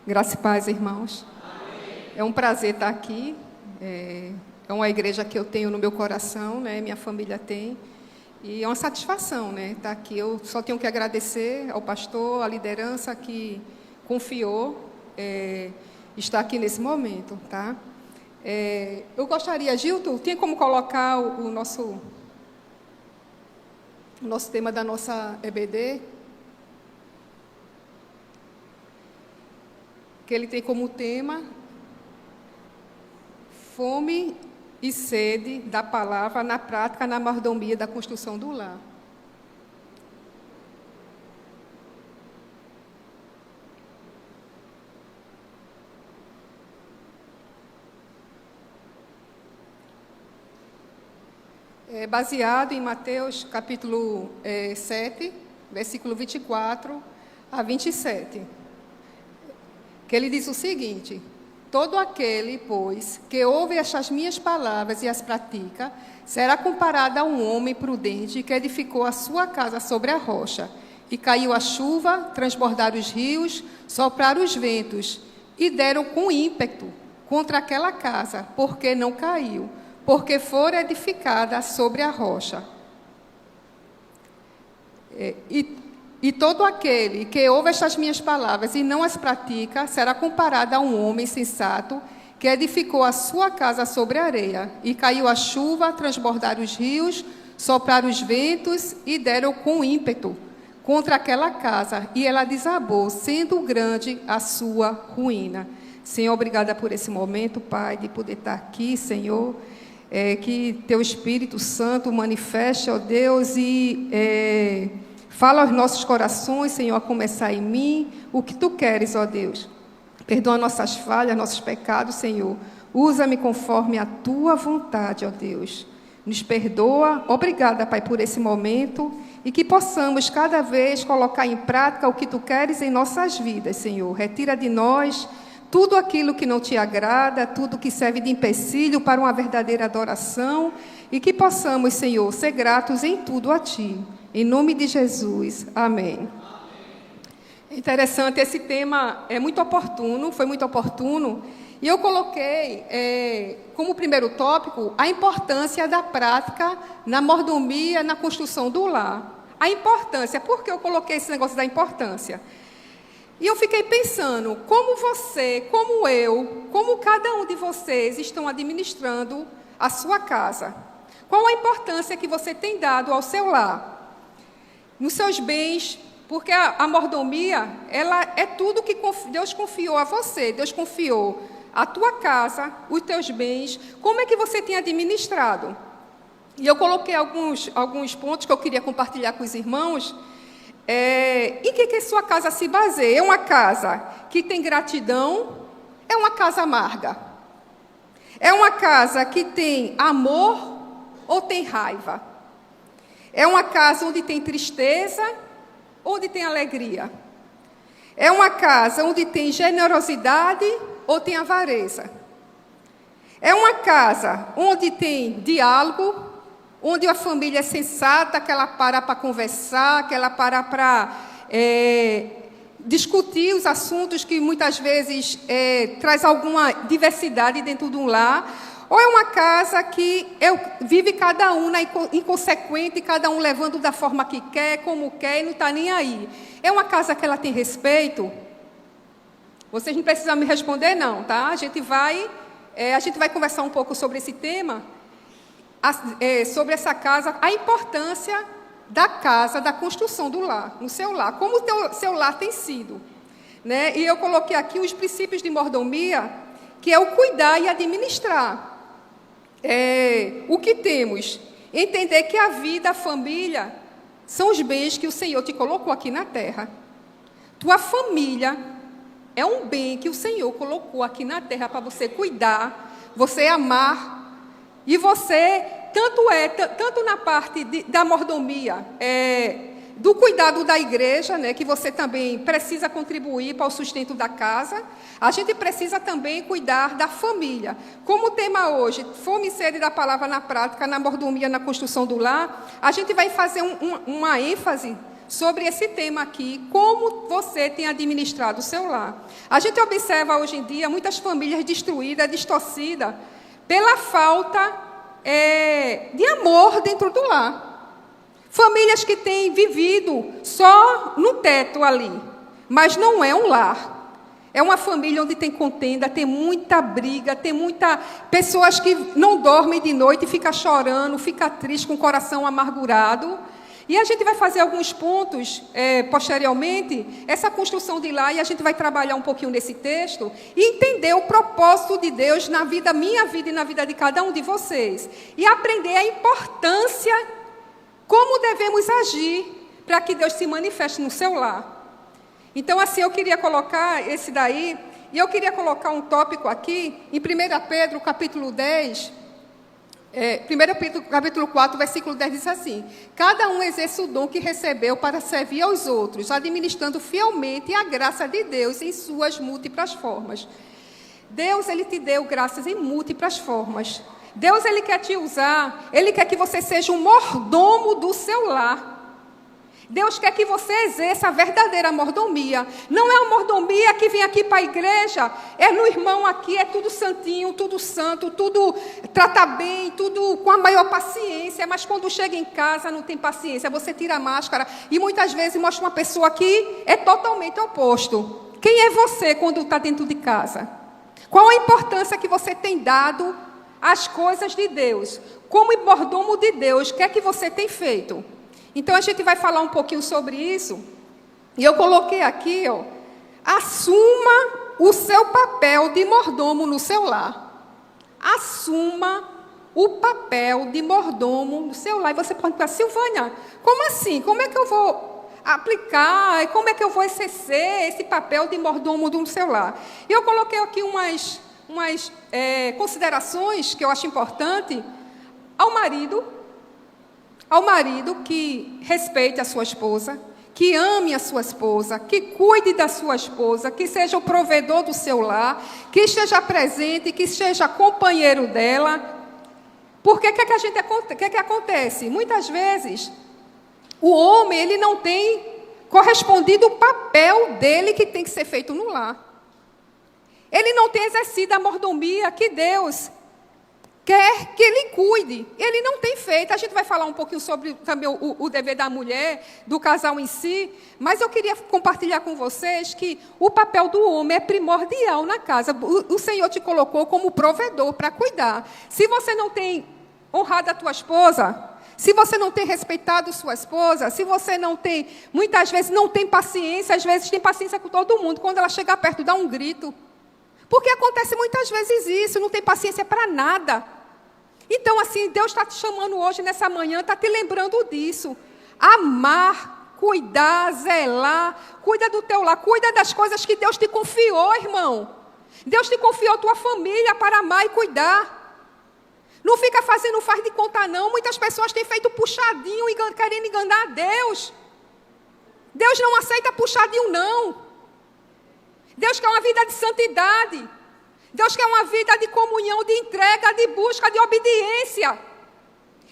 Graça e paz, irmãos. É um prazer estar aqui. É uma igreja que eu tenho no meu coração, né? Minha família tem. E é uma satisfação, né? Estar aqui. Eu só tenho que agradecer ao pastor, à liderança que confiou estar aqui nesse momento, tá? Eu gostaria, Gilton, tem como colocar o nosso tema da nossa EBD? Que ele tem como tema fome e sede da palavra na prática, na mordomia da construção do lar. É baseado em Mateus capítulo 7, versículo 24 a 27. Que ele diz o seguinte: todo aquele, pois, que ouve estas minhas palavras e as pratica, será comparado a um homem prudente que edificou a sua casa sobre a rocha. E caiu a chuva, transbordaram os rios, sopraram os ventos, e deram com ímpeto contra aquela casa, porque não caiu, porque fora edificada sobre a rocha. E todo aquele que ouve estas minhas palavras e não as pratica, será comparado a um homem sensato que edificou a sua casa sobre a areia. E caiu a chuva, transbordaram os rios, sopraram os ventos e deram com ímpeto contra aquela casa. E ela desabou, sendo grande a sua ruína. Senhor, obrigada por esse momento, Pai, de poder estar aqui, Senhor. Que Teu Espírito Santo manifeste, ó Deus, e... fala aos nossos corações, Senhor, a começar em mim, o que Tu queres, ó Deus. Perdoa nossas falhas, nossos pecados, Senhor. Usa-me conforme a Tua vontade, ó Deus. Nos perdoa. Obrigada, Pai, por esse momento. E que possamos, cada vez, colocar em prática o que Tu queres em nossas vidas, Senhor. Retira de nós tudo aquilo que não Te agrada, tudo que serve de empecilho para uma verdadeira adoração. E que possamos, Senhor, ser gratos em tudo a Ti. Em nome de Jesus. Amém. Interessante, esse tema é muito oportuno, foi muito oportuno. E eu coloquei como primeiro tópico a importância da prática na mordomia, na construção do lar. A importância, por que eu coloquei esse negócio da importância? E eu fiquei pensando, como você, como eu, como cada um de vocês estão administrando a sua casa? Qual a importância que você tem dado ao seu lar? Nos seus bens, porque a mordomia, ela é tudo que Deus confiou a você. Deus confiou a tua casa, os teus bens. Como é que você tem administrado? E eu coloquei alguns pontos que eu queria compartilhar com os irmãos. Em que a sua casa se baseia? É uma casa que tem gratidão? É uma casa amarga? É uma casa que tem amor ou tem raiva? É uma casa onde tem tristeza, onde tem alegria? É uma casa onde tem generosidade ou tem avareza? É uma casa onde tem diálogo, onde a família é sensata, que ela para conversar, que ela para discutir os assuntos que muitas vezes traz alguma diversidade dentro de um lar? Ou é uma casa que vive cada um inconsequente, cada um levando da forma que quer, como quer, e não está nem aí? É uma casa que ela tem respeito? Vocês não precisam me responder, não, tá? A gente vai conversar um pouco sobre esse tema, sobre essa casa, a importância da casa, da construção do lar, no seu lar, como o seu lar tem sido, né? E eu coloquei aqui os princípios de mordomia, que é o cuidar e administrar. O que temos? Entender que a vida, a família, são os bens que o Senhor te colocou aqui na terra. Tua família é um bem que o Senhor colocou aqui na terra para você cuidar, você amar. E você, tanto na parte da mordomia, do cuidado da igreja, né, que você também precisa contribuir para o sustento da casa, a gente precisa também cuidar da família. Como o tema hoje, fome e sede da palavra na prática, na mordomia, na construção do lar, a gente vai fazer uma ênfase sobre esse tema aqui, como você tem administrado o seu lar. A gente observa hoje em dia muitas famílias destruídas, distorcidas, pela falta de amor dentro do lar. Famílias que têm vivido só no teto ali, mas não é um lar. É uma família onde tem contenda, tem muita briga, tem muitas pessoas que não dormem de noite e ficam chorando, ficam tristes, com o coração amargurado. E a gente vai fazer alguns pontos, posteriormente, essa construção de lar, e a gente vai trabalhar um pouquinho nesse texto, e entender o propósito de Deus na vida, minha vida e na vida de cada um de vocês. E aprender a importância, como devemos agir, para que Deus se manifeste no seu lar. Então, assim, eu queria colocar esse daí, e eu queria colocar um tópico aqui, em 1 Pedro, capítulo 10, 1 Pedro, capítulo 4, versículo 10, diz assim: cada um exerce o dom que recebeu para servir aos outros, administrando fielmente a graça de Deus em suas múltiplas formas. Deus, Ele te deu graças em múltiplas formas. Deus, Ele quer te usar, Ele quer que você seja um mordomo do seu lar. Deus quer que você exerça a verdadeira mordomia. Não é uma mordomia que vem aqui para a igreja, é no irmão aqui, é tudo santinho, tudo santo, tudo trata bem, tudo com a maior paciência, mas quando chega em casa não tem paciência, você tira a máscara e muitas vezes mostra uma pessoa que é totalmente oposto. Quem é você quando está dentro de casa? Qual a importância que você tem dado às coisas de Deus? Como mordomo de Deus, o que é que você tem feito? Então, a gente vai falar um pouquinho sobre isso. E eu coloquei aqui, assuma o seu papel de mordomo no seu lar. Assuma o papel de mordomo no seu lar. E você pode pensar, Silvânia, como assim? Como é que eu vou aplicar? Como é que eu vou exercer esse papel de mordomo no seu lar? E eu coloquei aqui umas considerações que eu acho importante ao marido que respeite a sua esposa, que ame a sua esposa, que cuide da sua esposa, que seja o provedor do seu lar, que esteja presente, que seja companheiro dela. Porque o que acontece? Muitas vezes, o homem ele não tem correspondido o papel dele que tem que ser feito no lar. Ele não tem exercido a mordomia que Deus quer que ele cuide. Ele não tem feito. A gente vai falar um pouquinho sobre também o dever da mulher, do casal em si, mas eu queria compartilhar com vocês que o papel do homem é primordial na casa. O Senhor te colocou como provedor para cuidar. Se você não tem honrado a tua esposa, se você não tem respeitado sua esposa, se você não tem, muitas vezes não tem paciência, às vezes tem paciência com todo mundo, quando ela chegar perto dá um grito. Porque acontece muitas vezes isso, não tem paciência para nada. Então, assim, Deus está te chamando hoje, nessa manhã, está te lembrando disso. Amar, cuidar, zelar, cuida do teu lar, cuida das coisas que Deus te confiou, irmão. Deus te confiou a tua família para amar e cuidar. Não fica fazendo faz de conta, não. Muitas pessoas têm feito puxadinho e querendo enganar a Deus. Deus não aceita puxadinho, não. Deus quer uma vida de santidade. Deus quer uma vida de comunhão, de entrega, de busca, de obediência.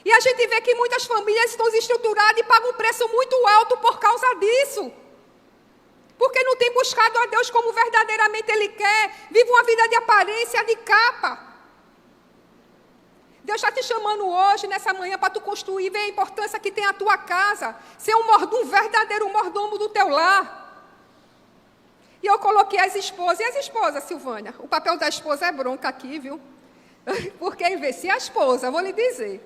E a gente vê que muitas famílias estão desestruturadas e pagam um preço muito alto por causa disso. Porque não tem buscado a Deus como verdadeiramente Ele quer. Vive uma vida de aparência, de capa. Deus está te chamando hoje, nessa manhã, para tu construir, ver a importância que tem a tua casa. Ser um verdadeiro mordomo do teu lar. E eu coloquei as esposas. E as esposas, Silvânia? O papel da esposa é bronca aqui, viu? Porque, se a esposa, vou lhe dizer,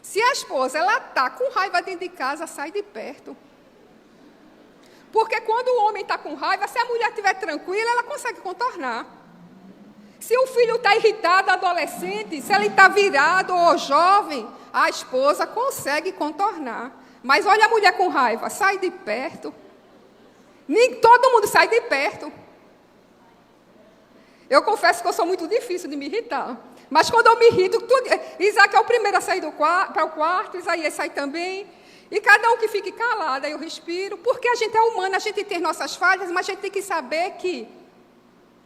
se a esposa, ela está com raiva dentro de casa, sai de perto. Porque quando o homem está com raiva, se a mulher estiver tranquila, ela consegue contornar. Se o filho está irritado, adolescente, se ele está virado ou jovem, a esposa consegue contornar. Mas olha a mulher com raiva, sai de perto. Nem todo mundo sai de perto. Eu confesso que eu sou muito difícil de me irritar. Mas quando eu me irrito, Isaac é o primeiro a sair para o quarto, Isaías sai também. E cada um que fique calado, aí eu respiro. Porque a gente é humano, a gente tem nossas falhas, mas a gente tem que saber que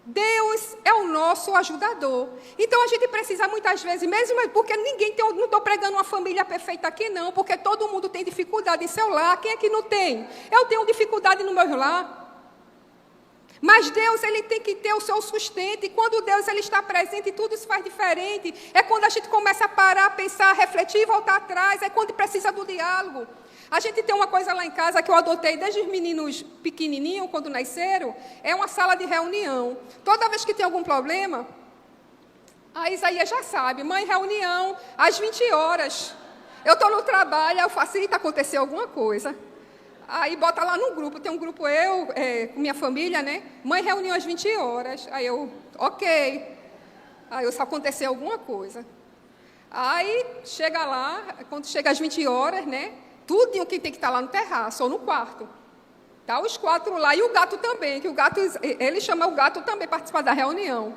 Deus é o nosso ajudador. Então a gente precisa muitas vezes, mesmo porque não estou pregando uma família perfeita aqui não, porque todo mundo tem dificuldade em seu lar. Quem é que não tem? Eu tenho dificuldade no meu lar. Mas Deus, ele tem que ter o seu sustento. E quando Deus ele está presente, tudo se faz diferente. É quando a gente começa a parar, pensar, refletir e voltar atrás. É quando precisa do diálogo. A gente tem uma coisa lá em casa que eu adotei desde os meninos pequenininhos, quando nasceram. É uma sala de reunião. Toda vez que tem algum problema, a Isaías já sabe. Mãe, reunião às 20 horas. Eu estou no trabalho, eu faço, eita, aconteceu alguma coisa. Aí bota lá no grupo, tem um grupo com minha família, né? Mãe, reunião às 20 horas. Aí eu, ok. Aí se acontecer alguma coisa. Aí chega lá, quando chega às 20 horas, né? Tudinho que tem que estar lá no terraço ou no quarto. Tá os 4 lá e o gato também, que o gato, ele chama o gato também para participar da reunião.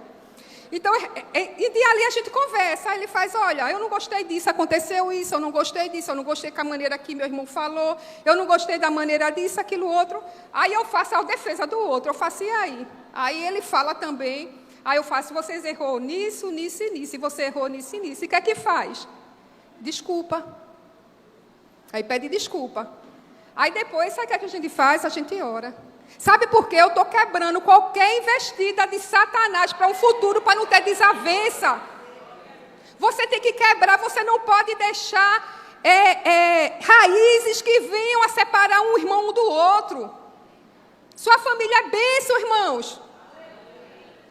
Então, e ali a gente conversa, aí ele faz, olha, eu não gostei disso, aconteceu isso, eu não gostei disso, eu não gostei da maneira que meu irmão falou, eu não gostei da maneira disso, aquilo, outro. Aí eu faço a defesa do outro, eu faço e aí? Aí ele fala também, aí eu faço, vocês errou nisso, nisso e nisso, e você errou nisso e nisso. E o que é que faz? Desculpa. Aí pede desculpa. Aí depois, sabe o que a gente faz? A gente ora. Sabe por quê? Eu estou quebrando qualquer investida de Satanás para um futuro, para não ter desavença. Você tem que quebrar, você não pode deixar raízes que venham a separar um irmão do outro. Sua família é bênção, irmãos.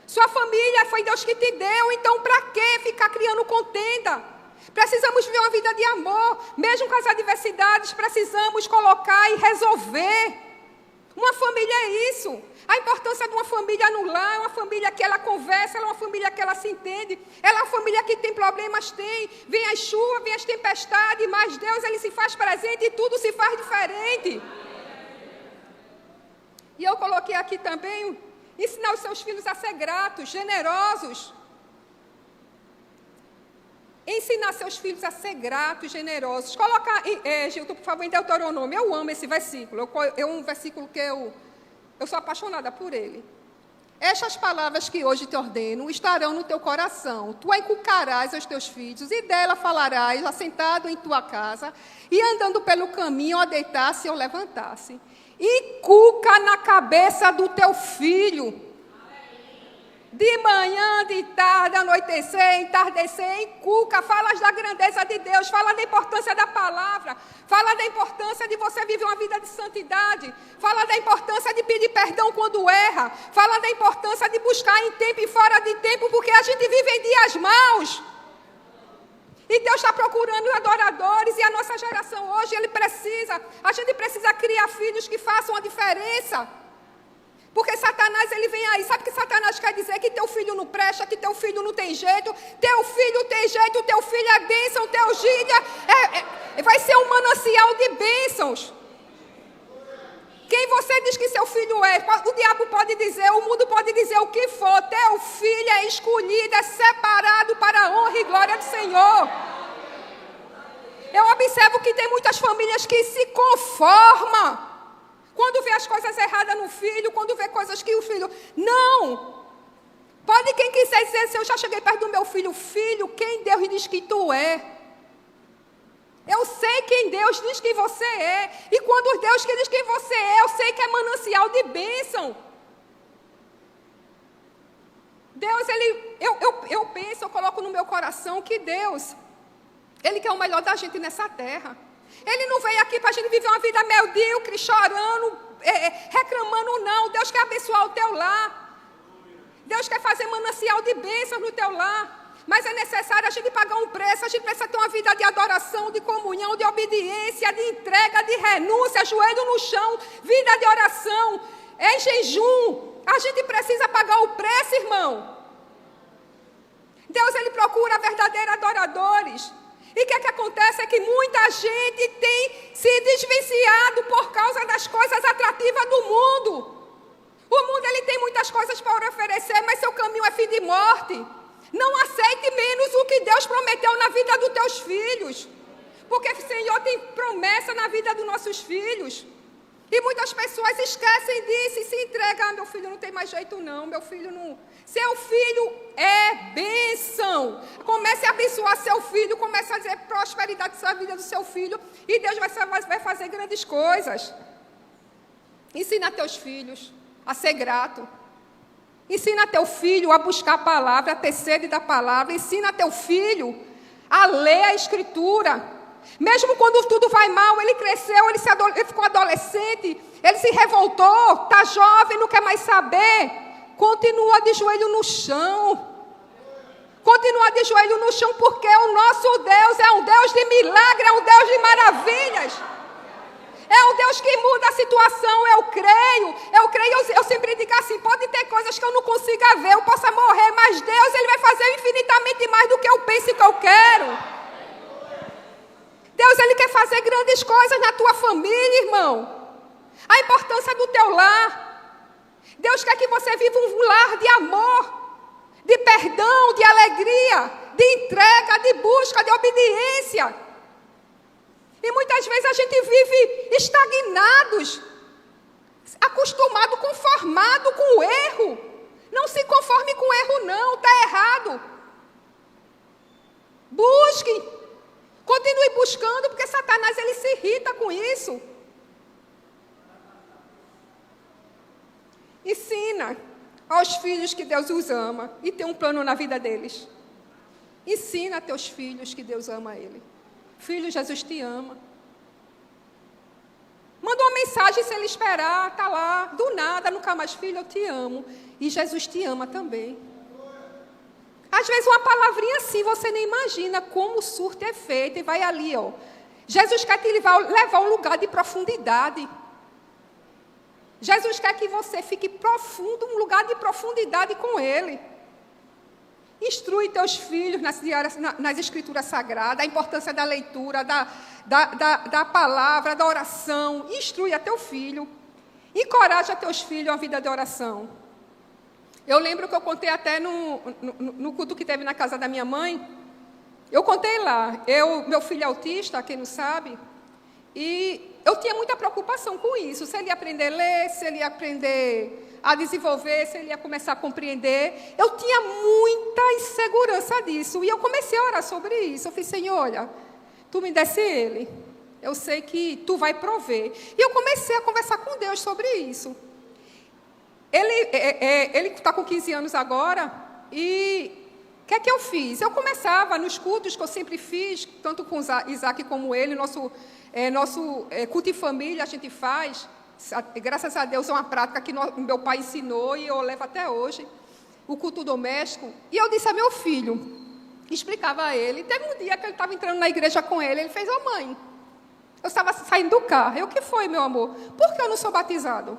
Sua família foi Deus que te deu, então para que ficar criando contenda? Precisamos viver uma vida de amor, mesmo com as adversidades, precisamos colocar e resolver. Uma família é isso. A importância de uma família no lar, é uma família que ela conversa, ela é uma família que ela se entende, ela é uma família que tem problemas, tem, vem as chuvas, vem as tempestades, mas Deus ele se faz presente e tudo se faz diferente. E eu coloquei aqui também, ensinar os seus filhos a ser gratos, generosos. Ensinar seus filhos a ser gratos, generosos. Coloca, Gilton, por favor, em Deuteronômio. Eu amo esse versículo. É um versículo que eu sou apaixonada por ele. Estas palavras que hoje te ordeno estarão no teu coração. Tu a inculcarás aos teus filhos, e dela falarás, assentado em tua casa, e andando pelo caminho, ao deitar-se ou levantar-se. Inculca na cabeça do teu filho. De manhã, de tarde, anoitecer, entardecer, inculca, fala da grandeza de Deus, fala da importância da palavra, fala da importância de você viver uma vida de santidade, fala da importância de pedir perdão quando erra, fala da importância de buscar em tempo e fora de tempo, porque a gente vive em dias maus. E Deus está procurando adoradores, e a nossa geração hoje, a gente precisa criar filhos que façam a diferença. Porque Satanás, ele vem aí. Sabe o que Satanás quer dizer? Que teu filho não presta, que teu filho não tem jeito. Teu filho tem jeito, teu filho é bênção, teu filho vai ser um manancial de bênçãos. Quem você diz que seu filho é? O diabo pode dizer, o mundo pode dizer o que for. Teu filho é escolhido, é separado para a honra e glória do Senhor. Eu observo que tem muitas famílias que se conformam. Quando vê as coisas erradas no filho, quando vê coisas que o filho... Não! Pode quem quiser dizer, se eu já cheguei perto do meu filho, filho, quem Deus diz que tu é? Eu sei quem Deus diz que você é. E quando Deus diz quem você é, eu sei que é manancial de bênção. Deus, eu penso, eu coloco no meu coração que Deus, Ele quer o melhor da gente nessa terra. Ele não veio aqui para a gente viver uma vida medíocre, chorando, reclamando, não. Deus quer abençoar o teu lar. Deus quer fazer manancial de bênçãos no teu lar. Mas é necessário a gente pagar um preço. A gente precisa ter uma vida de adoração, de comunhão, de obediência, de entrega, de renúncia, joelho no chão, vida de oração, em jejum. A gente precisa pagar o preço, irmão. Deus, Ele procura verdadeiros adoradores. E o que acontece é que muita gente tem se desviciado por causa das coisas atrativas do mundo. O mundo ele tem muitas coisas para oferecer, mas seu caminho é fim de morte. Não aceite menos o que Deus prometeu na vida dos teus filhos. Porque o Senhor tem promessa na vida dos nossos filhos. E muitas pessoas esquecem disso e se entregam. Meu filho não tem mais jeito não, meu filho não... Seu filho é bênção. Comece a abençoar seu filho, comece a dizer prosperidade na vida do seu filho e Deus vai fazer grandes coisas. Ensina teus filhos a ser grato. Ensina teu filho a buscar a palavra, a ter sede da palavra. Ensina teu filho a ler a Escritura. Mesmo quando tudo vai mal, ele cresceu, ele ficou adolescente, ele se revoltou, está jovem, não quer mais saber. Continua de joelho no chão. Continua de joelho no chão, porque o nosso Deus é um Deus de milagre, é um Deus de maravilhas. É um Deus que muda a situação, eu creio, eu sempre digo assim, pode ter coisas que eu não consiga ver, eu possa morrer, mas Deus, Ele vai fazer infinitamente mais do que eu penso e que eu quero. Deus, Ele quer fazer grandes coisas na tua família, irmão. A importância do teu lar. Deus quer que você viva um lar de amor, de perdão, de alegria, de entrega, de busca, de obediência. E muitas vezes a gente vive estagnados, acostumado, conformado com o erro. Não se conforme com o erro não, está errado. Busque, continue buscando, porque Satanás ele se irrita com isso. Ensina aos filhos que Deus os ama e tem um plano na vida deles. Ensina a teus filhos que Deus ama ele. Filho, Jesus te ama. Manda uma mensagem sem ele esperar, está lá, do nada, nunca mais, filho, eu te amo. E Jesus te ama também. Às vezes uma palavrinha assim, você nem imagina como o surto é feito. E vai ali, ó. Jesus quer te levar a um lugar de profundidade. Jesus quer que você fique profundo, um lugar de profundidade com Ele. Instrui teus filhos nas escrituras sagradas, a importância da leitura, da palavra, da oração. Instrui a teu filho. Encoraja teus filhos a vida de oração. Eu lembro que eu contei até no culto que teve na casa da minha mãe. Eu contei lá. Meu filho é autista, quem não sabe. E eu tinha muita preocupação com isso. Se ele ia aprender a ler, se ele ia aprender a desenvolver, se ele ia começar a compreender. Eu tinha muita insegurança disso. E eu comecei a orar sobre isso. Eu falei, Senhor, olha, Tu me desse ele. Eu sei que Tu vai prover. E eu comecei a conversar com Deus sobre isso. Ele está com 15 anos agora. E o que é que eu fiz? Eu começava nos cultos que eu sempre fiz, tanto com Isaac como ele, nosso culto em família a gente faz. Graças a Deus é uma prática que meu pai ensinou e eu levo até hoje, o culto doméstico. E eu disse a meu filho, explicava a ele, teve um dia que ele estava entrando na igreja com ele fez, mãe, eu estava saindo do carro, o que foi, meu amor? Por que eu não sou batizado?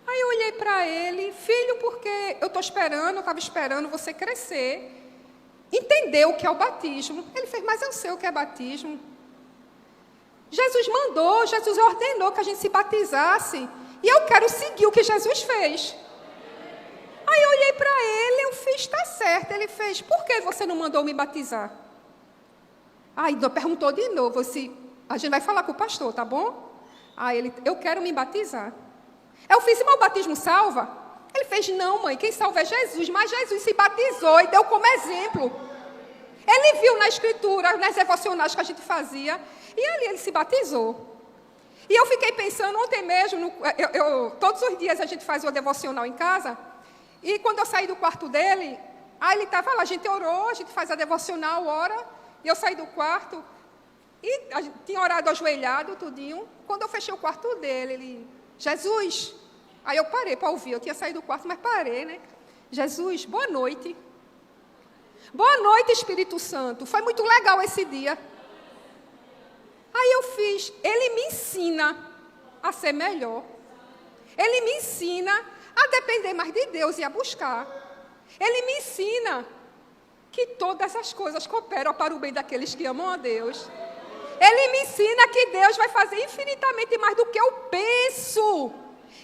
Aí eu olhei para ele, filho, porque eu estava esperando você crescer, entender o que é o batismo. Ele fez, mas eu sei o que é batismo. Jesus mandou, Jesus ordenou que a gente se batizasse. E eu quero seguir o que Jesus fez. Aí eu olhei para ele, eu fiz, está certo. Ele fez, por que você não mandou me batizar? Aí perguntou de novo, a gente vai falar com o pastor, tá bom? Aí ele, eu quero me batizar. Eu fiz, mas o batismo salva? Ele fez, não, mãe, quem salva é Jesus. Mas Jesus se batizou e deu como exemplo. Ele viu na escritura, nas devocionais que a gente fazia, e ali ele se batizou. E eu fiquei pensando, ontem mesmo, todos os dias a gente faz o devocional em casa, e quando eu saí do quarto dele, aí ele estava lá, a gente orou, a gente faz a devocional, ora, e eu saí do quarto, e a gente tinha orado ajoelhado, tudinho. Quando eu fechei o quarto dele, ele, Jesus, aí eu parei para ouvir, eu tinha saído do quarto, mas parei, né? Jesus, boa noite. Boa noite, Espírito Santo. Foi muito legal esse dia. Aí eu fiz, ele me ensina a ser melhor. Ele me ensina a depender mais de Deus e a buscar. Ele me ensina que todas as coisas cooperam para o bem daqueles que amam a Deus. Ele me ensina que Deus vai fazer infinitamente mais do que eu penso.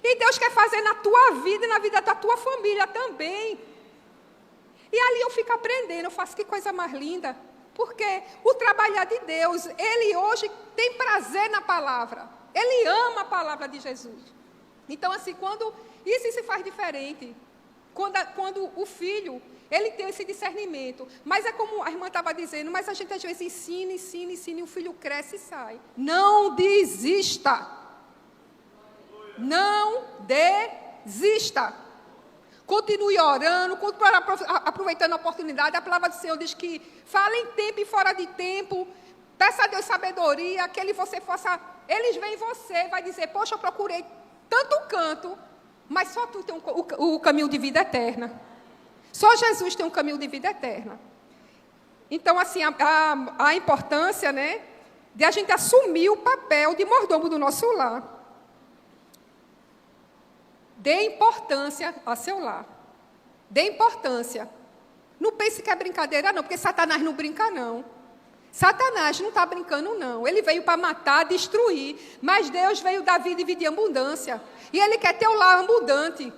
E Deus quer fazer na tua vida e na vida da tua família também. E ali eu fico aprendendo, eu faço que coisa mais linda. Porque o trabalhar de Deus, Ele hoje tem prazer na palavra. Ele ama a palavra de Jesus. Então, assim, quando isso se faz diferente, quando o filho, ele tem esse discernimento. Mas é como a irmã estava dizendo, mas a gente às vezes ensina, e o filho cresce e sai. Não desista. Não desista. Continue orando, continue aproveitando a oportunidade. A palavra do Senhor diz que fala em tempo e fora de tempo. Peça a Deus sabedoria, que você faça. Eles veem você, vai dizer, poxa, eu procurei tanto canto, mas só tu tem o caminho de vida eterna. Só Jesus tem um caminho de vida eterna. Então, assim, a importância, né, de a gente assumir o papel de mordomo do nosso lar. Dê importância ao seu lar. Dê importância. Não pense que é brincadeira, não, porque Satanás não brinca, não. Satanás não está brincando, não. Ele veio para matar, destruir, mas Deus veio dar vida e vida em abundância. E Ele quer ter o lar abundante.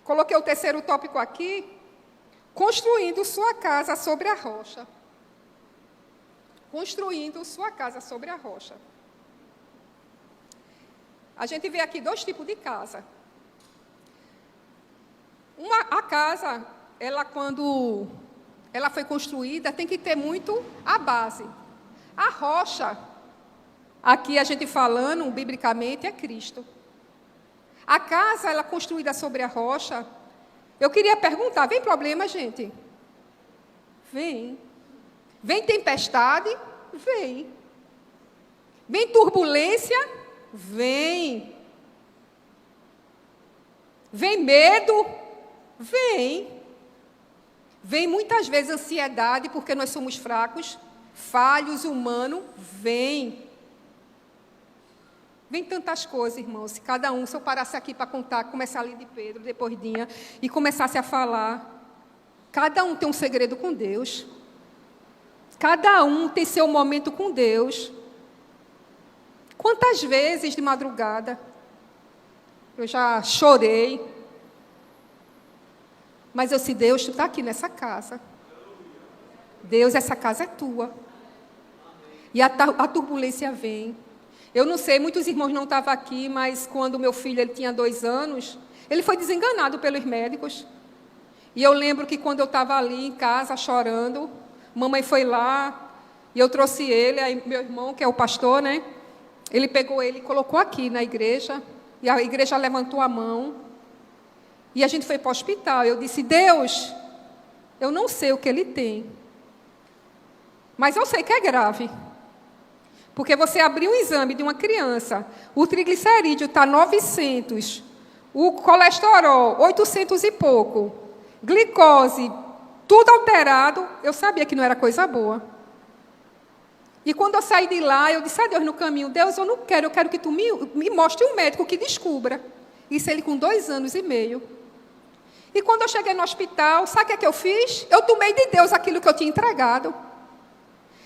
Coloquei o terceiro tópico aqui. Construindo sua casa sobre a rocha. Construindo sua casa sobre a rocha. A gente vê aqui 2 tipos de casa. A casa, ela quando ela foi construída, tem que ter muito a base. A rocha, aqui a gente falando, biblicamente, é Cristo. A casa, ela é construída sobre a rocha. Eu queria perguntar, vem problema, gente? Vem. Vem tempestade? Vem. Vem turbulência? Vem. Vem medo? Vem. Vem muitas vezes ansiedade, porque nós somos fracos, falhos, humanos. Vem. Vem tantas coisas, irmãos. Se cada um, se eu parasse aqui para contar, começar ali de Pedro, depois Dinha, e começasse a falar, cada um tem um segredo com Deus. Cada um tem seu momento com Deus. Quantas vezes de madrugada eu já chorei, mas eu disse, Deus, tu está aqui nessa casa. Deus, essa casa é tua. E a turbulência vem. Eu não sei, muitos irmãos não estavam aqui, mas quando meu filho ele tinha 2 anos, ele foi desenganado pelos médicos. E eu lembro que quando eu estava ali em casa chorando, mamãe foi lá, e eu trouxe ele, aí meu irmão, que é o pastor, né? Ele pegou ele e colocou aqui na igreja, e a igreja levantou a mão, e a gente foi para o hospital. Eu disse, Deus, eu não sei o que ele tem, mas eu sei que é grave. Porque você abriu um exame de uma criança, o triglicerídeo está 900, o colesterol 800 e pouco, glicose, tudo alterado, eu sabia que não era coisa boa. E quando eu saí de lá, eu disse a Deus no caminho, Deus, eu não quero, eu quero que tu me mostre um médico que descubra. Isso ele com 2 anos e meio. E quando eu cheguei no hospital, sabe o que eu fiz? Eu tomei de Deus aquilo que eu tinha entregado.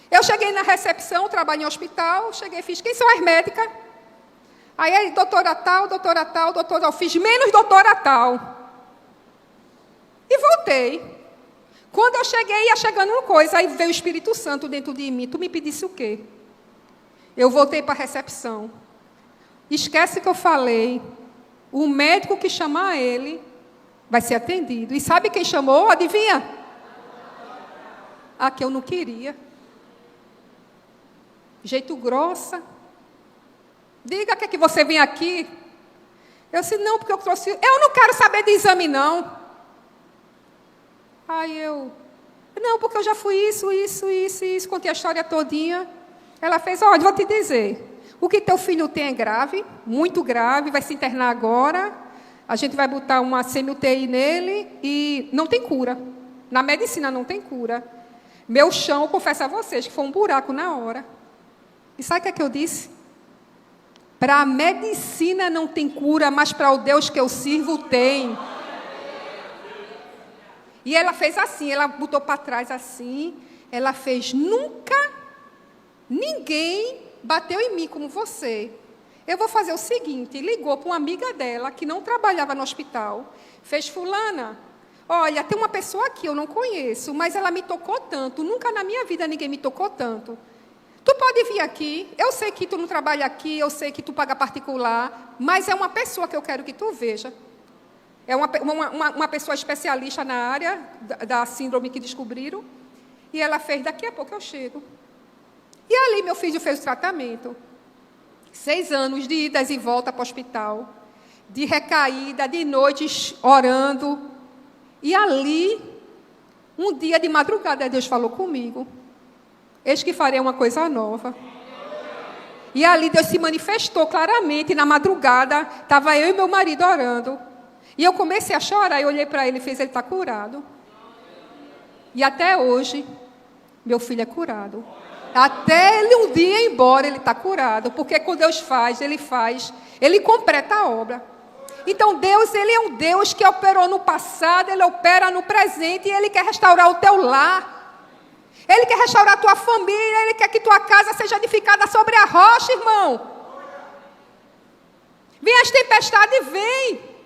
Eu cheguei na recepção, trabalho em hospital, cheguei e fiz, quem são as médicas? Aí, doutora tal, eu fiz menos doutora tal. E voltei. Quando eu cheguei, ia chegando uma coisa, aí veio o Espírito Santo dentro de mim. Tu me pedisse o quê? Eu voltei para a recepção. Esquece que eu falei. O médico que chamar ele vai ser atendido. E sabe quem chamou? Adivinha? A que eu não queria. Jeito grossa. Diga que é que você vem aqui. Eu disse, não, porque eu trouxe... Eu não quero saber de exame, não. Aí eu... Não, porque eu já fui isso. Contei a história todinha. Ela fez, olha, vou te dizer. O que teu filho tem é grave, muito grave, vai se internar agora. A gente vai botar uma semi-UTI nele e não tem cura. Na medicina não tem cura. Meu chão, eu confesso a vocês, que foi um buraco na hora. E sabe o que é que eu disse? Para a medicina não tem cura, mas para o Deus que eu sirvo tem. E ela fez assim, ela botou para trás assim, ela fez, nunca ninguém bateu em mim como você. Eu vou fazer o seguinte, ligou para uma amiga dela, que não trabalhava no hospital, fez, fulana, olha, tem uma pessoa aqui, eu não conheço, mas ela me tocou tanto, nunca na minha vida ninguém me tocou tanto. Tu pode vir aqui, eu sei que tu não trabalha aqui, eu sei que tu paga particular, mas é uma pessoa que eu quero que tu veja. É uma pessoa especialista na área da síndrome que descobriram, e ela fez, daqui a pouco eu chego. E ali meu filho fez o tratamento. 6 anos de idas e voltas para o hospital, de recaída, de noites orando. E ali, um dia de madrugada, Deus falou comigo. Eis que farei uma coisa nova. E ali Deus se manifestou claramente, na madrugada, estava eu e meu marido orando. E eu comecei a chorar, eu olhei para ele e fiz, ele está curado. E até hoje, meu filho é curado. Até ele um dia ir embora, ele está curado. Porque quando Deus faz, ele completa a obra. Então Deus, Ele é um Deus que operou no passado, Ele opera no presente e Ele quer restaurar o teu lar. Ele quer restaurar a tua família, Ele quer que tua casa seja edificada sobre a rocha, irmão. Vem as tempestades, vem.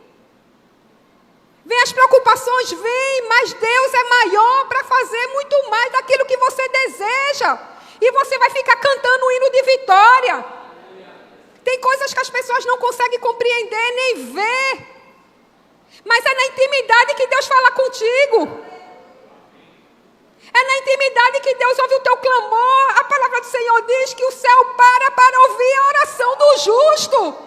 Vem as preocupações, vem. Mas Deus é maior para fazer muito mais daquilo que você deseja. E você vai ficar cantando um hino de vitória. Tem coisas que as pessoas não conseguem compreender nem ver. Mas é na intimidade que Deus fala contigo. É na intimidade que Deus ouve o teu clamor. A palavra do Senhor diz que o céu para ouvir a oração do justo.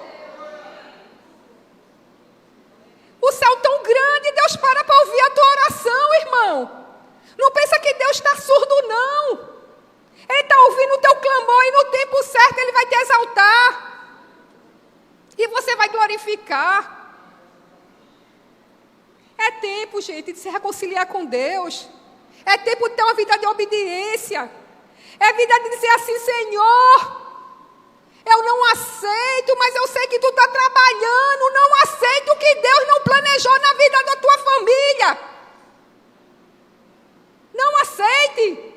O céu tão grande, Deus para ouvir a tua oração, irmão. Não pensa que Deus está surdo, não. Ele está ouvindo o teu clamor e no tempo certo Ele vai te exaltar. E você vai glorificar. É tempo, gente, de se reconciliar com Deus. É tempo de ter uma vida de obediência. É vida de dizer assim, Senhor, eu não aceito, mas eu sei que Tu está trabalhando. Não aceito o que Deus não planejou na vida da tua família. Não aceite.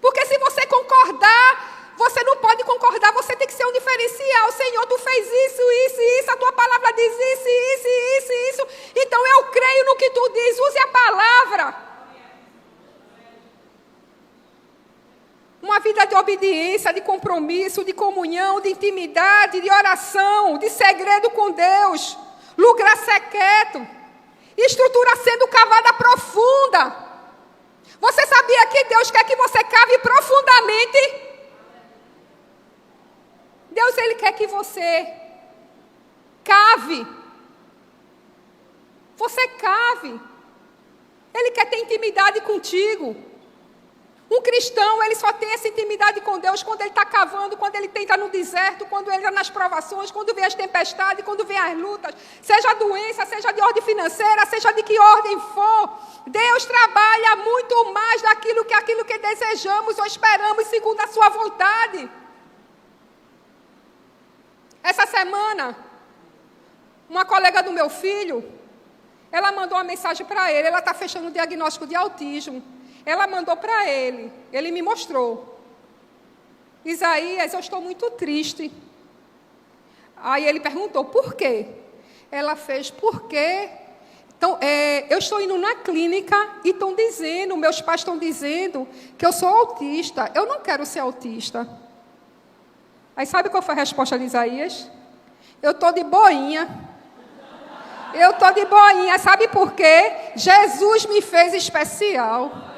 Porque se você concordar, você não pode concordar, você tem que ser um diferencial. Senhor, Tu fez isso, a Tua palavra diz isso. Então eu creio no que Tu diz, use a palavra. Uma vida de obediência, de compromisso, de comunhão, de intimidade, de oração, de segredo com Deus. Lugar secreto. Estrutura sendo cavada profunda. Você sabia que Deus quer que você cave profundamente? Deus, Ele quer que você cave. Você cave. Ele quer ter intimidade contigo. Um cristão, ele só tem essa intimidade com Deus quando ele está cavando, quando ele tenta no deserto, quando ele entra nas provações, quando vem as tempestades, quando vem as lutas, seja doença, seja de ordem financeira, seja de que ordem for. Deus trabalha muito mais daquilo que desejamos ou esperamos segundo a sua vontade. Essa semana, uma colega do meu filho, ela mandou uma mensagem para ele, ela está fechando o diagnóstico de autismo. Ela mandou para ele, ele me mostrou. Isaías, eu estou muito triste. Aí ele perguntou, por quê? Ela fez, por quê? Então, eu estou indo na clínica e estão dizendo, meus pais estão dizendo que eu sou autista. Eu não quero ser autista. Aí sabe qual foi a resposta de Isaías? Eu estou de boinha. Eu estou de boinha, sabe por quê? Jesus me fez especial.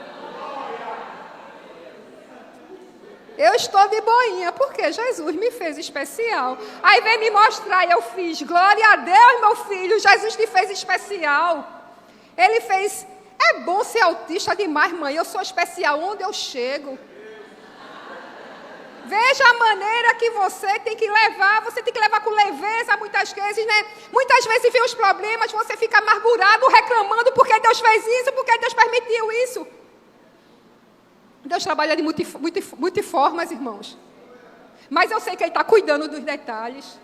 Eu estou de boinha, porque Jesus me fez especial. Aí vem me mostrar e eu fiz, glória a Deus, meu filho, Jesus te fez especial. Ele fez, é bom ser autista demais, mãe, eu sou especial onde eu chego. Veja a maneira que você tem que levar com leveza muitas vezes, né? Muitas vezes vem os problemas, você fica amargurado, reclamando porque Deus fez isso, porque Deus permitiu isso. Deus trabalha de multiformas, irmãos. Mas eu sei que Ele está cuidando dos detalhes.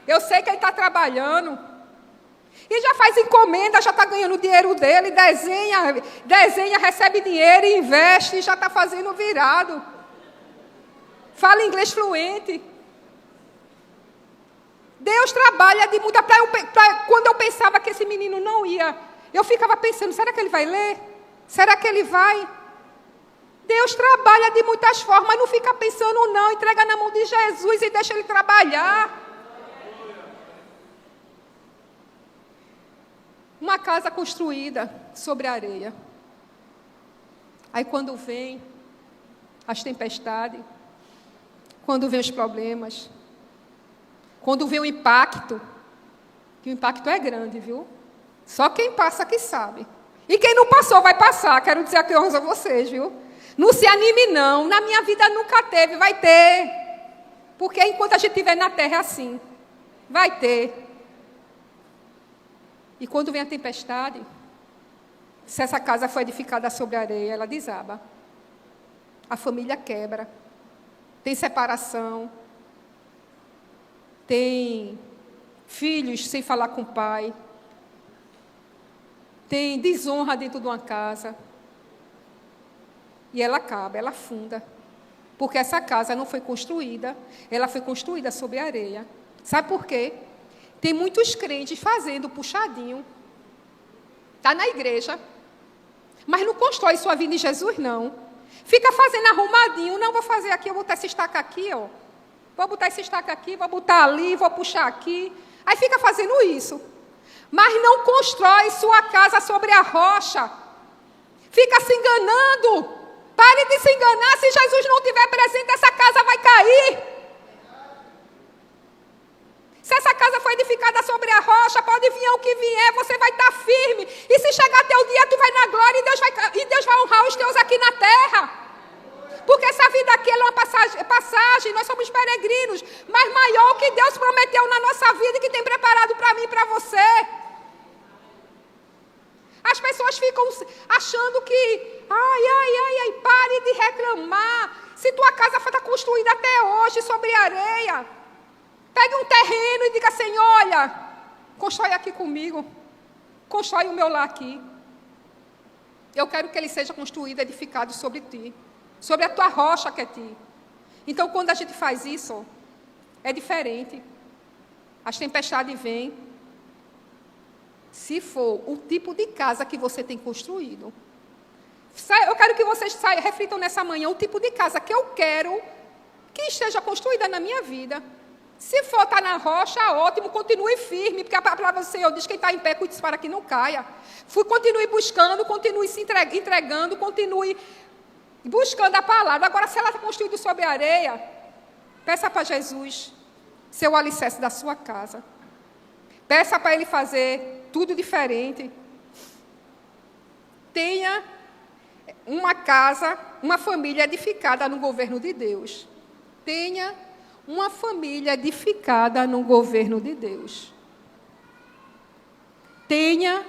Eu sei que Ele está trabalhando. E já faz encomenda, já está ganhando o dinheiro dele, desenha, recebe dinheiro e investe, e já está fazendo virado. Fala inglês fluente. Deus trabalha de muita... Quando eu pensava que esse menino não ia, eu ficava pensando, será que ele vai ler? Será que ele vai? Deus trabalha de muitas formas, não fica pensando não, entrega na mão de Jesus e deixa Ele trabalhar. Uma casa construída sobre a areia. Aí quando vem as tempestades, quando vem os problemas, quando vem o impacto, que o impacto é grande, viu? Só quem passa que sabe. E quem não passou vai passar, quero dizer aqui a vocês, viu? Não se anime não, na minha vida nunca teve, vai ter. Porque enquanto a gente estiver na terra é assim, vai ter. E quando vem a tempestade, se essa casa foi edificada sobre a areia, ela desaba. A família quebra. Tem separação. Tem filhos sem falar com o pai. Tem desonra dentro de uma casa. E ela acaba, ela afunda. Porque essa casa não foi construída, ela foi construída sobre a areia. Sabe por quê? Tem muitos crentes fazendo puxadinho. Está na igreja, mas não constrói sua vida em Jesus, não. Fica fazendo arrumadinho. Não, vou fazer aqui, eu vou botar esse estaca aqui, ó. Vou botar esse estaca aqui, vou botar ali, vou puxar aqui. Aí fica fazendo isso. Mas não constrói sua casa sobre a rocha. Fica se enganando. Pare de se enganar. Se Jesus não estiver presente, essa casa vai cair. Se essa casa foi edificada sobre a rocha, pode vir o que vier, você vai estar firme. E se chegar teu dia, tu vai na glória e Deus vai honrar os teus aqui na terra. Porque essa vida aqui é uma passagem, nós somos peregrinos. Mas maior o que Deus prometeu na nossa vida e que tem preparado para mim e para você. As pessoas ficam achando que, pare de reclamar. Se tua casa foi construída até hoje sobre areia, pegue um terreno e diga assim, olha, constrói aqui comigo, constrói o meu lar aqui. Eu quero que ele seja construído, edificado sobre ti, sobre a tua rocha que é ti. Então, quando a gente faz isso, é diferente. As tempestades vêm. Se for o tipo de casa que você tem construído. Eu quero que vocês reflitam nessa manhã o tipo de casa que eu quero que esteja construída na minha vida. Se for estar na rocha, ótimo, continue firme, porque a palavra do Senhor diz que quem está em pé, cuide para que não caia. Continue buscando, continue se entregando, continue buscando a palavra. Agora, se ela está construída sobre areia, peça para Jesus ser o alicerce da sua casa. Peça para Ele fazer tudo diferente. Tenha uma casa, uma família edificada no governo de Deus. Tenha uma família edificada no governo de Deus. Tenha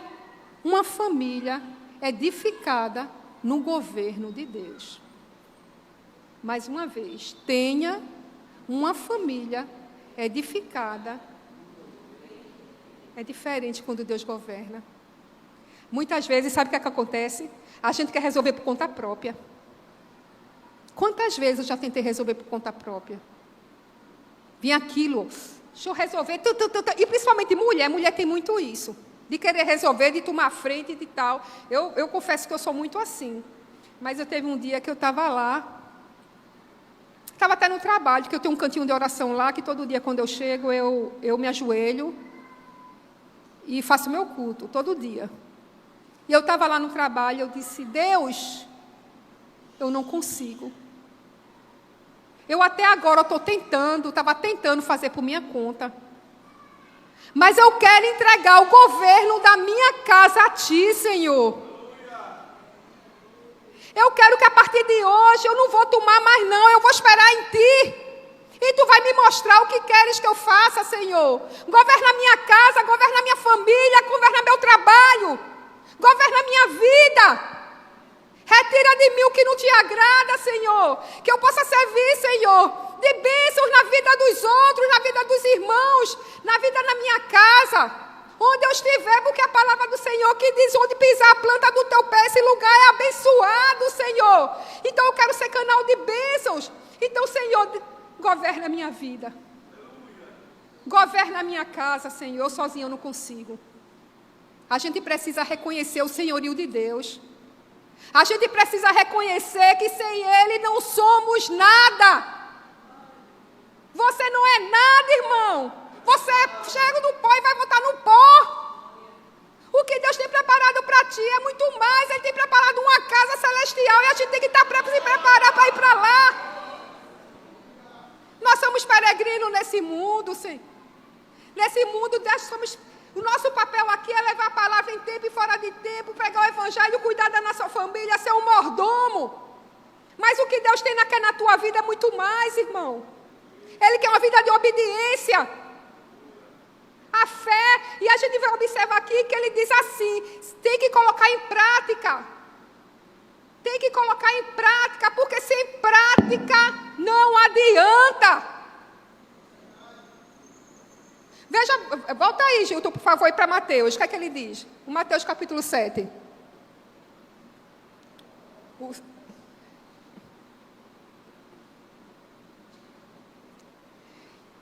uma família edificada no governo de Deus. Mais uma vez, tenha uma família edificada. É diferente quando Deus governa. Muitas vezes, sabe o que é que acontece? A gente quer resolver por conta própria. Quantas vezes eu já tentei resolver por conta própria? Vinha aquilo, deixa eu resolver. E principalmente mulher tem muito isso. De querer resolver, de tomar frente e tal. Eu confesso que eu sou muito assim. Mas eu teve um dia que eu estava lá. Estava até no trabalho, que eu tenho um cantinho de oração lá, que todo dia quando eu chego, eu me ajoelho. E faço meu culto, todo dia. E eu estava lá no trabalho, eu disse, Deus, eu não consigo. Eu até agora estava tentando fazer por minha conta. Mas eu quero entregar o governo da minha casa a Ti, Senhor. Eu quero que a partir de hoje eu não vou tomar mais não, eu vou esperar em Ti. E Tu vai me mostrar o que queres que eu faça, Senhor. Governa minha casa, governa minha família, governa meu trabalho. Governa minha vida. Retira de mim o que não Te agrada, Senhor. Que eu possa servir, Senhor, de bênçãos na vida dos outros, na vida dos irmãos, na vida da minha casa. Onde eu estiver, porque a palavra do Senhor que diz, onde pisar a planta do Teu pé, esse lugar é abençoado, Senhor. Então eu quero ser canal de bênçãos. Então, Senhor, governa a minha vida. Governa a minha casa, Senhor. Eu sozinho não consigo. A gente precisa reconhecer o senhorio de Deus. A gente precisa reconhecer que sem Ele não somos nada. Você não é nada, irmão. Você chega no pó e vai voltar no pó. O que Deus tem preparado para ti é muito mais. Ele tem preparado uma casa celestial e a gente tem que estar se preparar para ir para lá. Nós somos peregrinos nesse mundo, Senhor. Nesse mundo, o nosso papel aqui é levar a palavra em tempo e fora de tempo, pregar o evangelho, cuidar da nossa família, ser um mordomo. Mas o que Deus tem na tua vida é muito mais, irmão. Ele quer uma vida de obediência. A fé, e a gente vai observar aqui que ele diz assim, tem que colocar em prática. Tem que colocar em prática, porque sem prática não adianta. Veja, volta aí, Gilton, por favor, para Mateus. O que é que ele diz? O Mateus capítulo 7.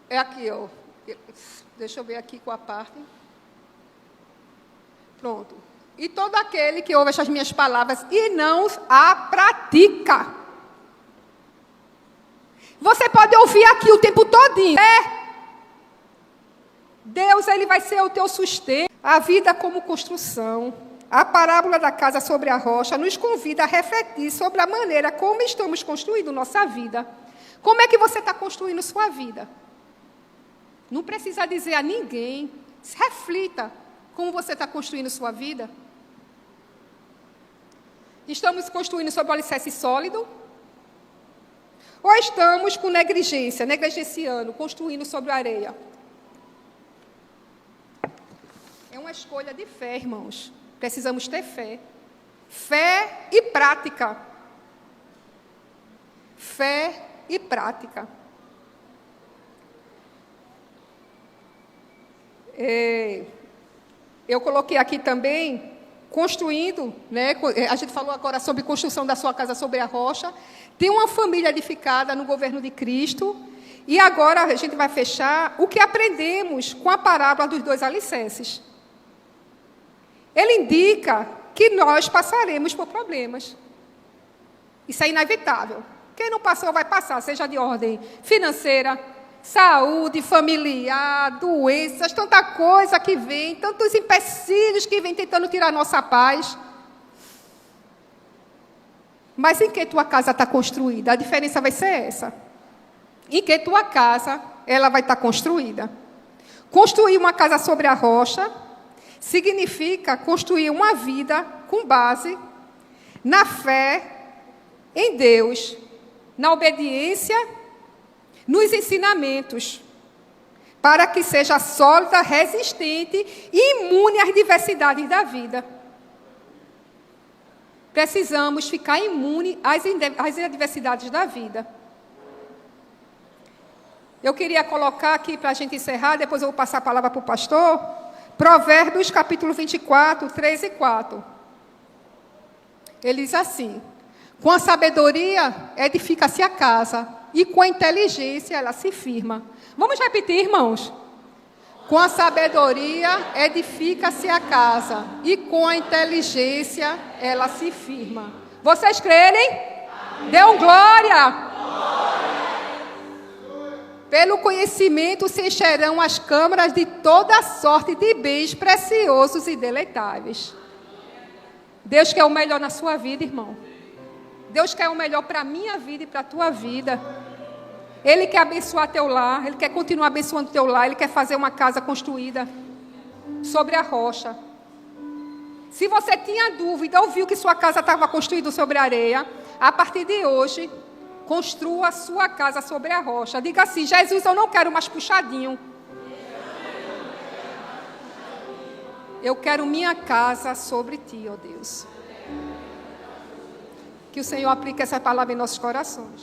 É aqui, ó. Deixa eu ver aqui com a parte. Pronto. E todo aquele que ouve estas minhas palavras e não a pratica. Você pode ouvir aqui o tempo todinho. Deus, Ele vai ser o teu sustento. A vida como construção. A parábola da casa sobre a rocha nos convida a refletir sobre a maneira como estamos construindo nossa vida. Como é que você está construindo sua vida? Não precisa dizer a ninguém. Reflita como você está construindo sua vida. Estamos construindo sobre o alicerce sólido? Ou estamos com negligência, negligenciando, construindo sobre a areia? É uma escolha de fé, irmãos. Precisamos ter fé. Fé e prática. Fé e prática. Eu coloquei aqui também, construindo, né? A gente falou agora sobre construção da sua casa sobre a rocha. Tem uma família edificada no governo de Cristo. E agora a gente vai fechar o que aprendemos com a parábola dos 2 alicerces. Ele indica que nós passaremos por problemas. Isso é inevitável. Quem não passou vai passar, seja de ordem financeira, saúde, familiar, doenças, tanta coisa que vem, tantos empecilhos que vem tentando tirar a nossa paz. Mas em que tua casa está construída? A diferença vai ser essa. Em que tua casa, ela vai estar construída. Construir uma casa sobre a rocha significa construir uma vida com base na fé em Deus, na obediência, nos ensinamentos, para que seja sólida, resistente e imune às diversidades da vida. Precisamos ficar imune às adversidades da vida. Eu queria colocar aqui, para a gente encerrar, depois eu vou passar a palavra para o pastor, Provérbios, capítulo 24, 3 e 4. Ele diz assim: com a sabedoria edifica-se a casa, e com a inteligência ela se firma. Vamos repetir, irmãos? Com a sabedoria edifica-se a casa, e com a inteligência ela se firma. Vocês crerem? Dê um glória! Pelo conhecimento se encherão as câmaras de toda sorte de bens preciosos e deleitáveis. Deus quer o melhor na sua vida, irmão. Deus quer o melhor para a minha vida e para a tua vida. Ele quer abençoar teu lar, Ele quer continuar abençoando teu lar, Ele quer fazer uma casa construída sobre a rocha. Se você tinha dúvida ou viu que sua casa estava construída sobre a areia, a partir de hoje, construa a sua casa sobre a rocha. Diga assim: Jesus, eu não quero mais puxadinho. Eu quero minha casa sobre ti, ó Deus. Que o Senhor aplique essa palavra em nossos corações.